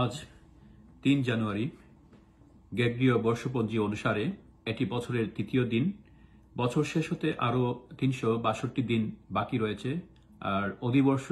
আজ ৩ জানুয়ারি গ্রেগরীয় বর্ষপঞ্জি অনুসারে এটি বছরের তৃতীয় দিন। বছর শেষ হতে আরও ৩৬২ দিন বাকি রয়েছে, আর অধিবর্ষ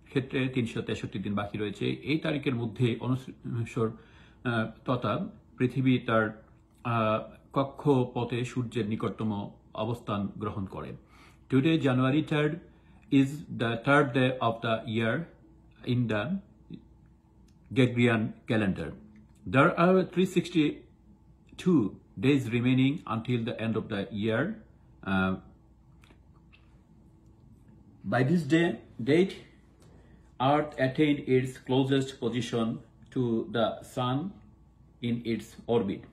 ক্ষেত্রে ৩৬৩ দিন বাকি রয়েছে। এই তারিখের মধ্যে অনুসর তথা পৃথিবী তার কক্ষপথে সূর্যের নিকটতম অবস্থান গ্রহণ করে। Today January 3rd is the third day of the year in the Gregorian calendar. There are 362 days remaining until the end of the year. By this date, Earth attained its closest position to the Sun in its orbit.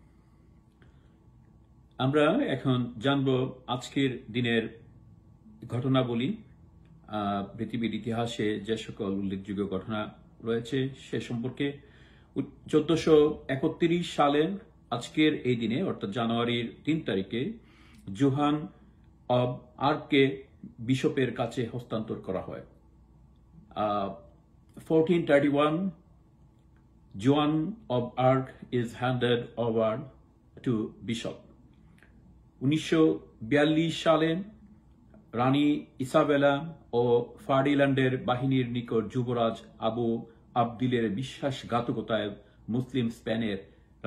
আমরা এখন জানব আজকের দিনের ঘটনাবলী। পৃথিবীর ইতিহাসে যে সকল উল্লেখযোগ্য ঘটনা রয়েছে সে সম্পর্কে। 1431 সালে আজকের এই দিনে অর্থাৎ জানুয়ারির 3 তারিখে জোহান অব আর্ককে বিশপের কাছে হস্তান্তর করা হয়। 1431 Joan of Arc is handed over to bishop. 1942 সালে রানী ইসাবেলা ও ফার্ডিল্যান্ডের বাহিনীর নিকট যুবরাজ আবু আবদিলের বিশ্বাসঘাতকতায় মুসলিম স্পেনের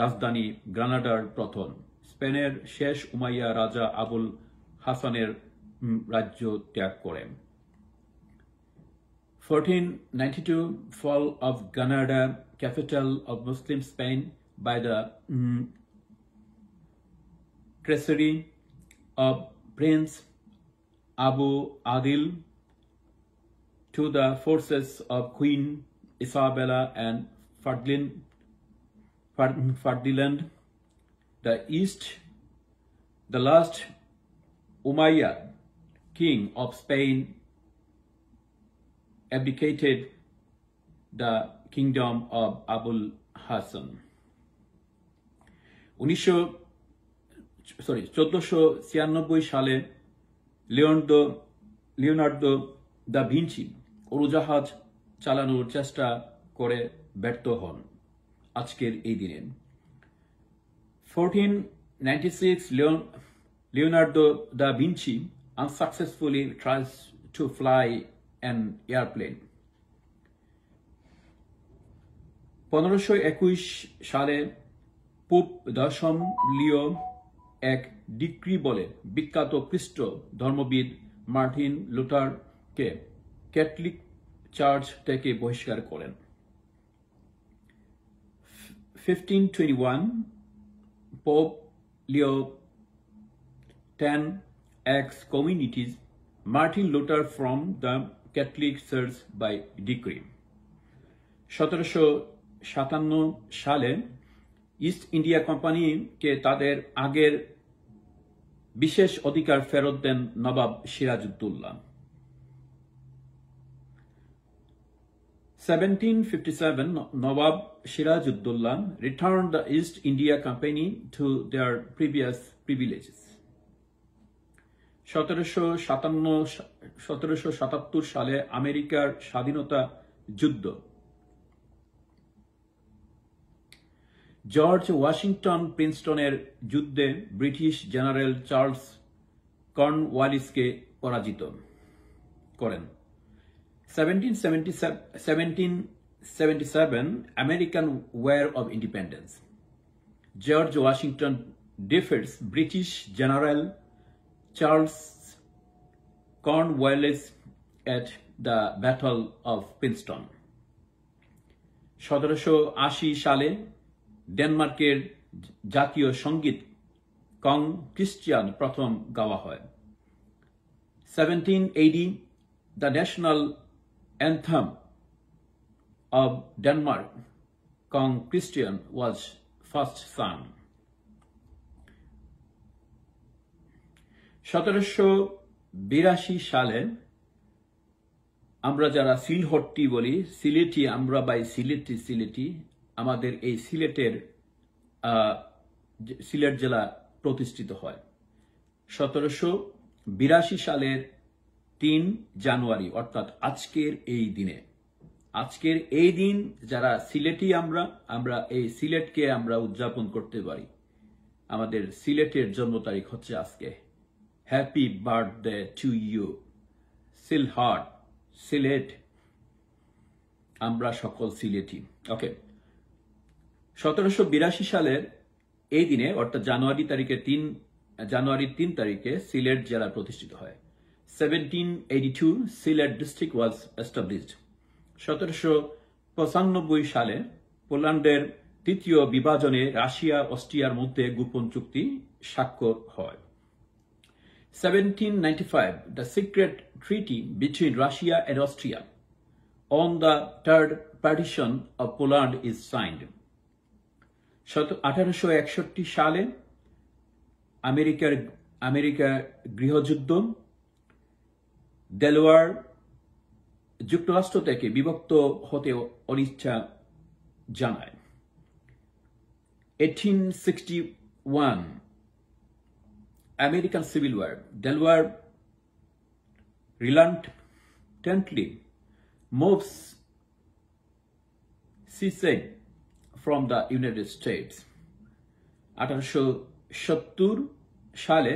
রাজধানী গ্রানাডার পতন। স্পেনের শেষ উমাইয়া রাজা আবুল হাসানের রাজ্য ত্যাগ করেন। 1492 fall of Granada, capital of Muslim Spain, by the treachery of Prince Abu Adil to the forces of Queen Isabella and Ferdinand the last Umayyad king of Spain abdicated the kingdom of Abul Hassan. 1496 সালে Leonardo da Vinci উড়োজাহাজ চালানোর চেষ্টা করে ব্যর্থ হন আজকের এই দিনে। 1496 Leonardo da Vinci unsuccessfully tries to fly an airplane. 1521 সালে পোপ দশম লিও এক ডিক্রি বলে বিখ্যাত খ্রিস্ট ধর্মবিদ মার্টিন লুথারকে ক্যাথলিক চার্চ থেকে বহিষ্কার করেন। 1521 Pope Leo X excommunicates Martin Luther from the Catholic Church by decree. 1757 সালে ইস্ট ইন্ডিয়া কোম্পানিকে তাদের আগের বিশেষ অধিকার ফেরত দেন নবাব Sirajuddaulah. 1757 Nawab Sirajuddaulah returned the East India Company to their previous privileges. 1777 সালে আমেরিকার স্বাধীনতা যুদ্ধ। জর্জ ওয়াশিংটন প্রিন্সটনের যুদ্ধে ব্রিটিশ জেনারেল চার্লস কর্নওয়ালিসকে পরাজিত করেন। 1777 American War of Independence. George Washington defeats British General Charles Cornwallis at the Battle of Princeton. 1780 সালে ডেনমার্কের জাতীয় সঙ্গীত কং ক্রিশ্চিয়ান প্রথম গাওয়া হয়। 1780 The national anthem of Denmark, Kong Christian, was first sung. 1782 সালে আমরা যারা সিলহট্টি বলি, সিলেটি আমরা বাই সিলেটি আমাদের এই সিলেট জেলা প্রতিষ্ঠিত হয়। 1782 সালের 3 জানুয়ারি অর্থাৎ আজকের এই দিনে আজকের এই দিন যারা সিলেটি আমরা এই সিলেটকে আমরা উদযাপন করতে পারি। আমাদের সিলেটের জন্ম তারিখ হচ্ছে আজকে। Happy birthday to you Sylhet, Sylhet. আমরা সকল সিলেটি। ওকে, 1782 সালের এই দিনে অর্থাৎ জানুয়ারির 3 তারিখে সিলেট জেলা প্রতিষ্ঠিত হয়। 1782 সিলেট ডিস্ট্রিক্ট ওয়াজ এস্টাবলিশড। 1795 সালে পোল্যান্ডের তৃতীয় বিভাজনে রাশিয়া অস্ট্রিয়ার মধ্যে গোপন চুক্তি স্বাক্ষর হয়। 1795 the secret treaty between Russia and Austria on the third partition of Poland is signed. 1861 সালে আমেরিকার গৃহযুদ্ধ দেলওয়ার যুক্তরাষ্ট্র থেকে বিভক্ত হতে অনিচ্ছা জানায়। 1861 American Civil War. Delaware reluctantly moves secede from the United States. 1870 সালে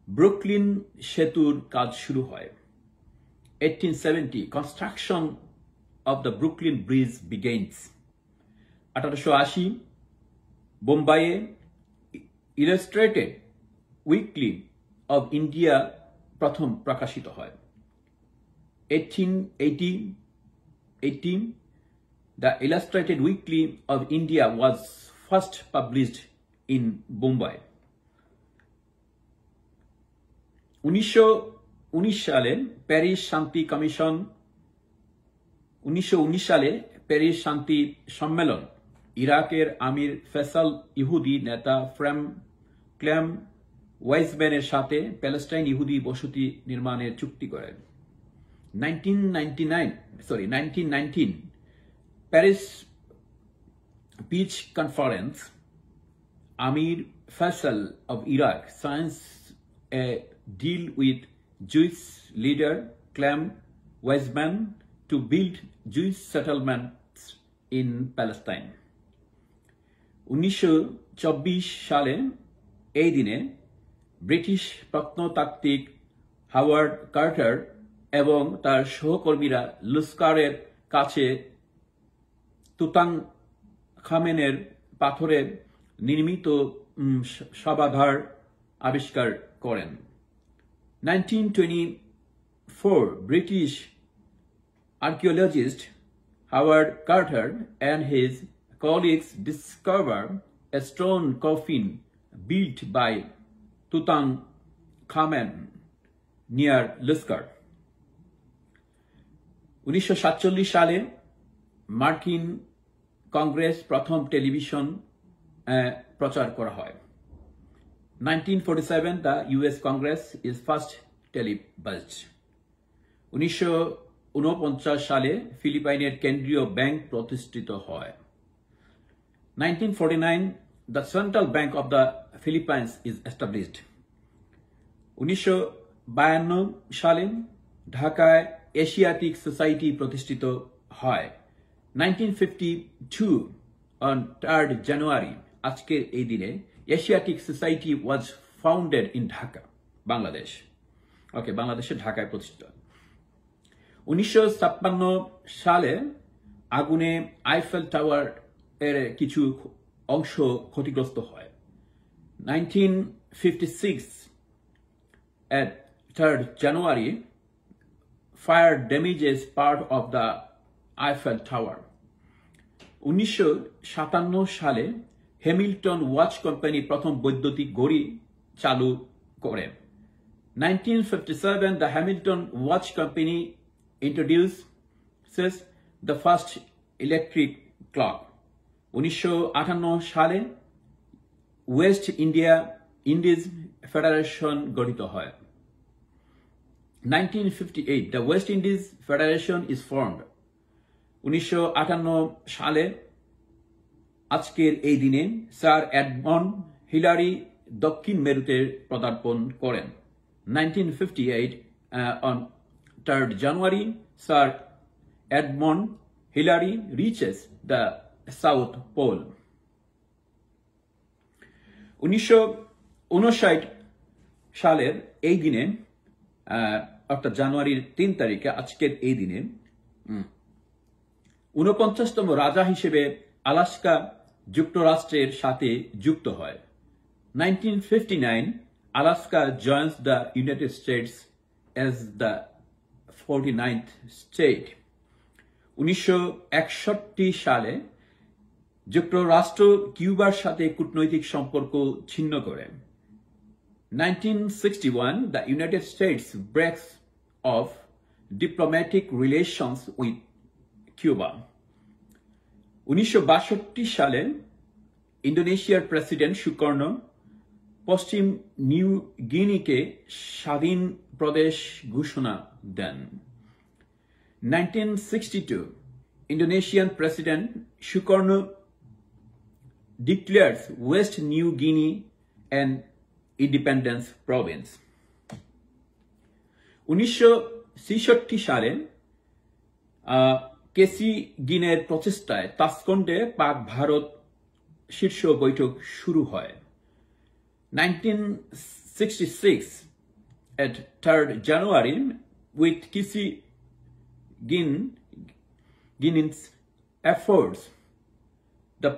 ব্রুকলিন সেতুর কাজ শুরু হয়। 1870 construction of the Brooklyn Bridge begins. 1880 বোম্বাইয়ে ইলাস্ট্রেটেড উইকলি অব ইন্ডিয়া প্রথম প্রকাশিত হয়। 1880 the Illustrated Weekly of India was first published in Bombay. 1919 সালে প্যারিস শান্তি কমিশন 1919 সালে প্যারিস শান্তি সম্মেলন ইরাকের আমির ফেসাল ইহুদি নেতা ক্লেম ওয়াইজম্যানের সাথে প্যালেস্টাইন ইহুদি বসতি নির্মাণের চুক্তি করেন। 1919 Paris peace conference Amir Faisal of Iraq signs a deal with Jewish leader Clem Weizmann to build Jewish settlements in Palestine. 1924 সালে এই দিনে ব্রিটিশ প্রত্নতাত্ত্বিক হাওয়ার্ড কার্টার এবং তার সহকর্মীরা লুস্কারের কাছে তুতানখামেনের পাথরে নির্মিত শবাধার আবিষ্কার করেন। 1924 British archaeologist Howard Carter and his colleagues discover a stone coffin built by Tutankhamen near Luskar. 1947 সালে মার্কিন কংগ্রেস প্রথম টেলিভিশন প্রচার করা হয়। 1947 the US Congress is first televised. 1949 সালে ফিলিপাইনের কেন্দ্রীয় ব্যাংক প্রতিষ্ঠিত হয়। 1949 the Central Bank of the Philippines is established. 1952 সালে ঢাকায় এশিয়াটিক সোসাইটি প্রতিষ্ঠিত হয়। 1952 on 3rd January আজকের এই দিনে Asiatic Society was founded in Dhaka, Bangladesh. Okay, বাংলাদেশের ঢাকায় প্রতিষ্ঠিত। 1956 সালে আগুনে আইফেল টাওয়ার এর কিছু অংশ ক্ষতিগ্রস্ত হয়। 1956 at 3rd January fire damages part of the Eiffel Tower. 1957 সালে হ্যামিল্টন ওয়াচ কোম্পানি প্রথম বৈদ্যুতিক ঘড়ি চালু করে। 1957 the Hamilton Watch Company introduces the first electric clock. 1958 সালে ওয়েস্ট ইন্ডিজ ফেডারেশন গঠিত হয়। 1958 the West Indies Federation is formed. 1958 সালে আজকের এই দিনে স্যার এডমন্ড হিলারি দক্ষিণ মেরুতে পদার্পণ করেন। 1958 on 3rd January sir Edmund Hillary reaches the South Pole. 1959 সালের এই দিনে অর্থাৎ জানুয়ারির 3 তারিখে আজকের এই দিনে 49তম রাজা হিসেবে আলাস্কা যুক্তরাষ্ট্রের সাথে যুক্ত হয়। 1959 Alaska joins the United States as the 49th state. 1961 সালে যুক্তরাষ্ট্র কিউবার সাথে কূটনৈতিক সম্পর্ক ছিন্ন করে। 1961 the United States breaks off diplomatic relations with Cuba. 1962 সালে ইন্দোনেশিয়ার প্রেসিডেন্ট সুকর্ণ পশ্চিম নিউ গিনিকে স্বাধীন প্রদেশ ঘোষণা দেন। 1962 Indonesian President Sukarno declares West New Guinea an independent province. 1966 সালে কেসি গিনের প্রচেষ্টায় তাসকন্ডে পাক ভারত শীর্ষ বৈঠক শুরু হয়। 1966 at 3rd January with Kisi Gin's efforts, the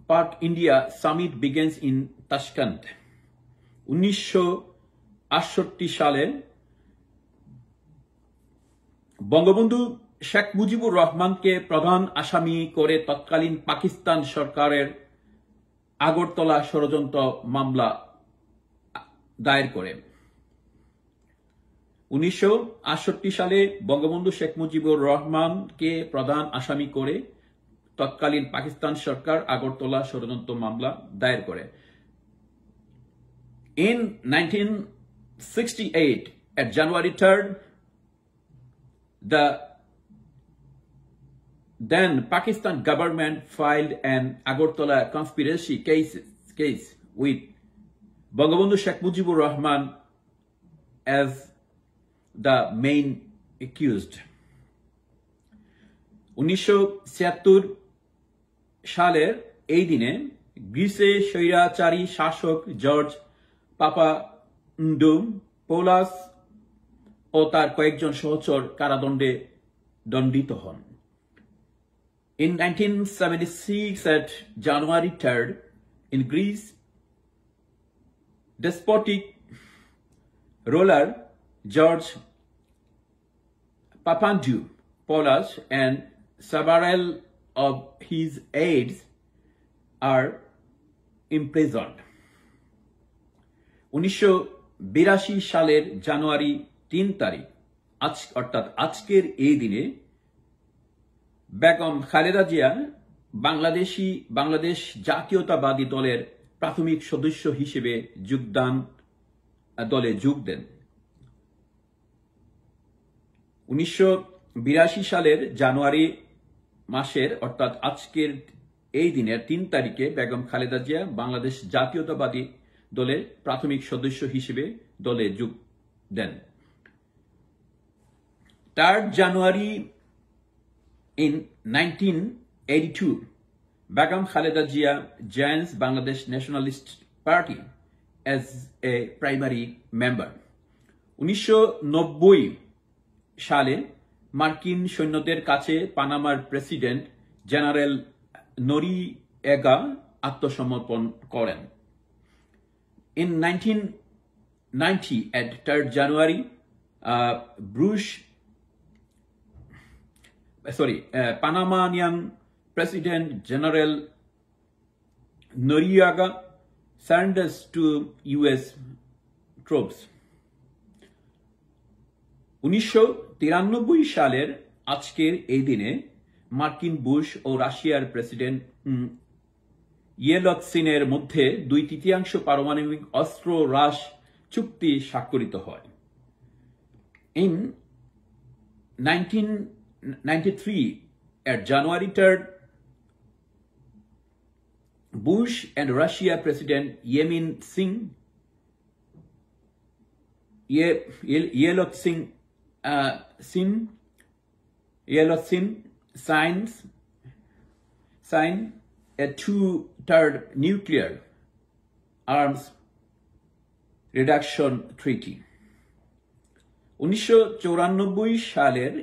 Park India Summit begins in Tashkent. 1968 সালে বঙ্গবন্ধু শেখ মুজিবুর রহমানকে প্রধান আসামি করে তৎকালীন পাকিস্তান সরকারের আগরতলা ষড়যন্ত্র মামলা দায়ের করে। 1968 সালে বঙ্গবন্ধু শেখ মুজিবুর রহমানকে প্রধান আসামি করে তৎকালীন পাকিস্তান সরকার আগরতলা ষড়যন্ত্র মামলা দায়ের করে। In 1968, at January 3rd, the then Pakistan government filed an Agartala conspiracy case with Bangabandhu Sheikh Mujibur Rahman as the main accused. 1976 সালের এই দিনে গ্রিসে স্বৈরাচারী শাসক জর্জ পাপান্ডোপৌলোস ও তার কয়েকজন সহচর কারাদণ্ডে দণ্ডিত হন। In 1976 at January 3rd, in Greece, despotic ruler George Papandopoulos and several of his aides are imprisoned. 1982 সালের জানুয়ারি 3 তারিখ অর্থাৎ আজকের এই দিনে বেগম খালেদা জিয়া বাংলাদেশ জাতীয়তাবাদী দলের প্রাথমিক সদস্য হিসেবে দলে যোগ দেন। 1982 সালের জানুয়ারি মাসের অর্থাৎ আজকের এই দিনের 3 তারিখে বেগম খালেদা জিয়া বাংলাদেশ জাতীয়তাবাদী দলের প্রাথমিক সদস্য হিসেবে দলে যোগ দেন। 3rd January in 1982, Begum Khaleda Zia joins Bangladesh Nationalist Party as a primary member. 1990 সালে মার্কিন সৈন্যদের কাছে পানামার প্রেসিডেন্ট জেনারেল নরিয়েগা আত্মসমর্পণ করেন। In 1990 at 3rd January, Panamanian President General Noriega surrenders to US troops. 1993 সালের আজকের এই দিনে মার্কিন বুশ ও রাশিয়ার প্রেসিডেন্ট ইয়েলৎসিনের মধ্যে 2/3 পারমাণবিক অস্ত্র হ্রাস চুক্তি স্বাক্ষরিত হয়। In 1993 at January 3rd, Bush and Russia President Yeltsin sign a two-tiered nuclear arms reduction treaty. 1994 সালের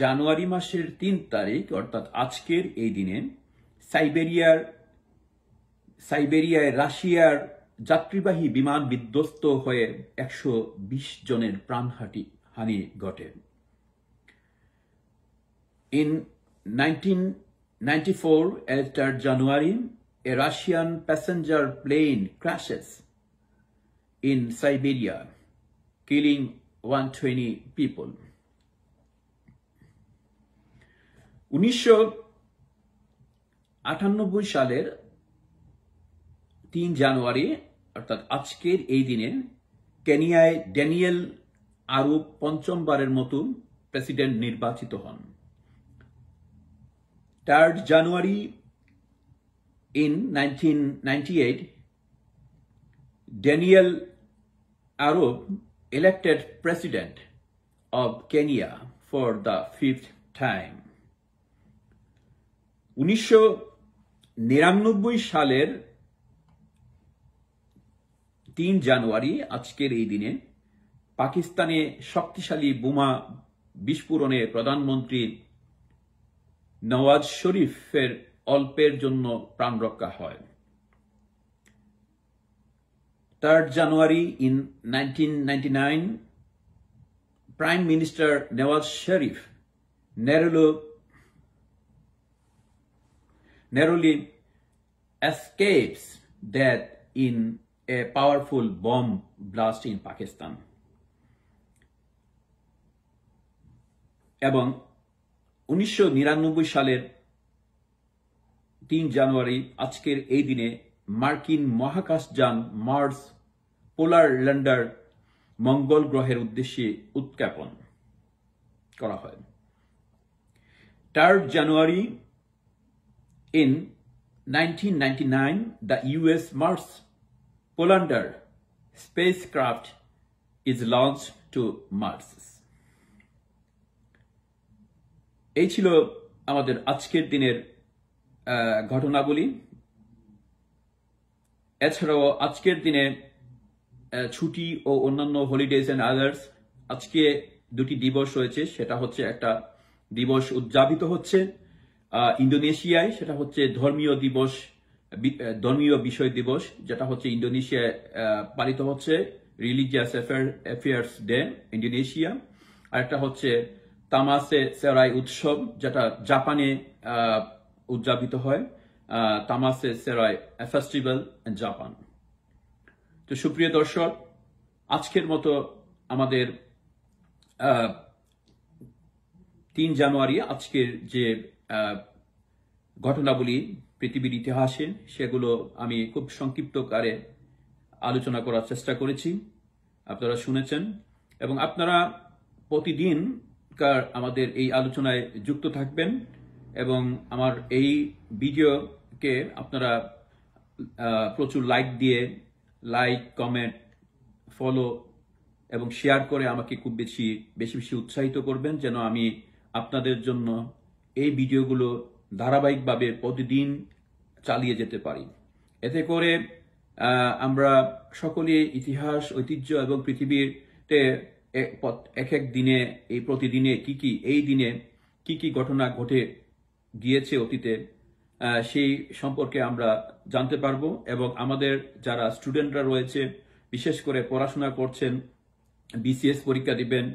জানুয়ারি মাসের 3 তারিখ অর্থাৎ আজকের এই দিনে সাইবেরিয়ায় রাশিয়ার যাত্রীবাহী বিমান বিধ্বস্ত হয়ে 120 জনের প্রাণহানি ঘটে। In 1994, at January, a Russian passenger plane crashes in Siberia, killing 120 people. 1998 সালের 3 জানুয়ারি অর্থাৎ আজকের এই দিনে কেনিয়ায় ড্যানিয়েল আরব পঞ্চমবারের মতো প্রেসিডেন্ট নির্বাচিত হন। 3rd January in 1998, Daniel Arap elected president of Kenya for the 5th time. 1999 সালের 3 জানুয়ারি আজকের এই দিনে পাকিস্তানে শক্তিশালী বোমা বিস্ফোরণে প্রধানমন্ত্রী নওয়াজ শরীফের অল্পের জন্য প্রাণ রক্ষা হয়। 3rd January in 1999, Prime Minister Nawaz Sharif narrowly escapes death in a powerful bomb blast in Pakistan. এবং 1999 সালের 3 জানুয়ারি আজকের এই দিনে মার্কিন মহাকাশযান মার্স পোলার ল্যান্ডার মঙ্গল গ্রহের উদ্দেশ্যে উৎক্ষেপণ করা হয়। 3rd January in 1999, the US Mars Polander spacecraft is launched to Mars. এই ছিল আমাদের আজকের দিনের ঘটনাবলী। এছাড়াও আজকের দিনে ছুটি ও অন্যান্য হলিডেজ এন্ড আদার্স আজকে দুটি দিবস রয়েছে। সেটা হচ্ছে একটা দিবস উদযাপিত হচ্ছে ইন্দোনেশিয়ায়, সেটা হচ্ছে ধর্মীয় বিষয় দিবস, যেটা হচ্ছে ইন্দোনেশিয়ায় পালিত হচ্ছে রিলিজিয়াস অ্যাফেয়ার্স ডে ইন্দোনেশিয়া। আর একটা হচ্ছে তামাসে সেরাই উৎসব, যেটা জাপানে উদযাপিত হয়, তামাসে সেরাই ফেস্টিভ্যাল ইন জাপান। তো সুপ্রিয় দর্শক, আজকের মতো আমাদের 3 জানুয়ারি আজকের যে ঘটনাবলী পৃথিবীর ইতিহাসে, সেগুলো আমি খুব সংক্ষিপ্তকারে আলোচনা করার চেষ্টা করেছি। আপনারা শুনেছেন এবং আপনারা প্রতিদিন আমাদের এই আলোচনায় যুক্ত থাকবেন এবং আমার এই ভিডিওকে আপনারা প্রচুর লাইক, কমেন্ট, ফলো এবং শেয়ার করে আমাকে খুব বেশি উৎসাহিত করবেন, যেন আমি আপনাদের জন্য এই ভিডিওগুলো ধারাবাহিকভাবে প্রতিদিন চালিয়ে যেতে পারি। এতে করে আমরা সকলে ইতিহাস, ঐতিহ্য এবং পৃথিবীতে এক এক দিনে প্রতিদিনে এই দিনে কি ঘটনা ঘটে গিয়েছে অতীতে, সেই সম্পর্কে আমরা জানতে পারবো। এবং আমাদের যারা স্টুডেন্টরা রয়েছে, বিশেষ করে পড়াশোনা করছেন, বিসিএস পরীক্ষা দিবেন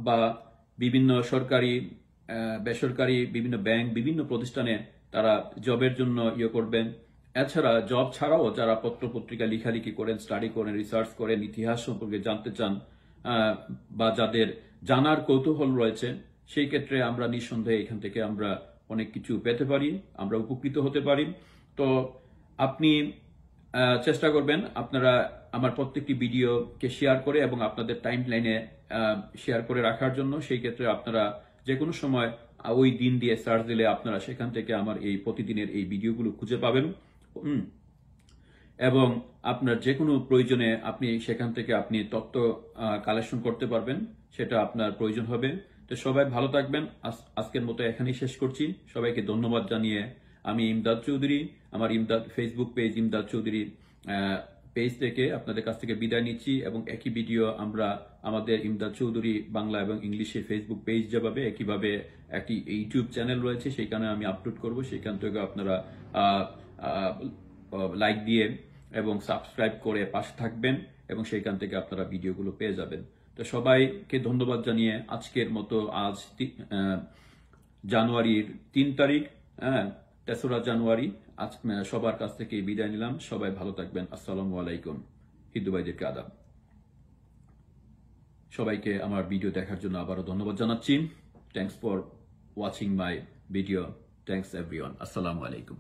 বা বিভিন্ন সরকারি বেসরকারি বিভিন্ন ব্যাংক, বিভিন্ন প্রতিষ্ঠানে তারা জবের জন্য করবেন। এছাড়া জব ছাড়াও যারা পত্রপত্রিকা লেখালেখি করেন, স্টাডি করেন, রিসার্চ করেন, ইতিহাস সম্পর্কে জানতে চান বা যাদের জানার কৌতূহল রয়েছে, সেই ক্ষেত্রে আমরা নিঃসন্দেহে এখান থেকে আমরা অনেক কিছু পেতে পারি, আমরা উপকৃত হতে পারি। তো আপনি চেষ্টা করবেন আপনারা আমার প্রত্যেকটি ভিডিওকে শেয়ার করে এবং আপনাদের টাইম লাইনে শেয়ার করে রাখার জন্য। সেই ক্ষেত্রে আপনারা যে কোনো সময় ওই দিন দিয়ে সার্চ দিলে আপনারা সেখান থেকে আমার এই প্রতিদিনের এই ভিডিওগুলো খুঁজে পাবেন এবং আপনার যে কোনো প্রয়োজনে আপনি সেখান থেকে আপনি তথ্য কালেকশন করতে পারবেন, সেটা আপনার প্রয়োজন হবে। তো সবাই ভালো থাকবেন। আজকের মতো এখানেই শেষ করছি। সবাইকে ধন্যবাদ জানিয়ে আমি ইমদাদ চৌধুরী, আমার Imdad Facebook page Imdad Chowdhury page থেকে আপনাদের কাছ থেকে বিদায় নিচ্ছি, এবং একই ভিডিও আমরা আমাদের ইমদাদ চৌধুরী বাংলা এবং ইংলিশে ফেসবুক পেজ যেভাবে একইভাবে একটি ইউটিউব চ্যানেল রয়েছে, সেখানে আমি আপলোড করব। সেখান থেকে আপনারা লাইক দিয়ে এবং সাবস্ক্রাইব করে পাশে থাকবেন, এবং সেইখান থেকে আপনারা ভিডিওগুলো পেয়ে যাবেন। তো সবাইকে ধন্যবাদ জানিয়ে আজকের মতো আজ জানুয়ারির 3 তারিখ, 3রা জানুয়ারি, আজ সবার কাছ থেকে বিদায় নিলাম। সবাই ভালো থাকবেন। আসসালামু আলাইকুম। হিন্দু ভাইদেরকে আদাব। সবাইকে আমার ভিডিও দেখার জন্য আবারও ধন্যবাদ জানাচ্ছি। Thanks for watching my video. Thanks everyone. আসসালামু আলাইকুম।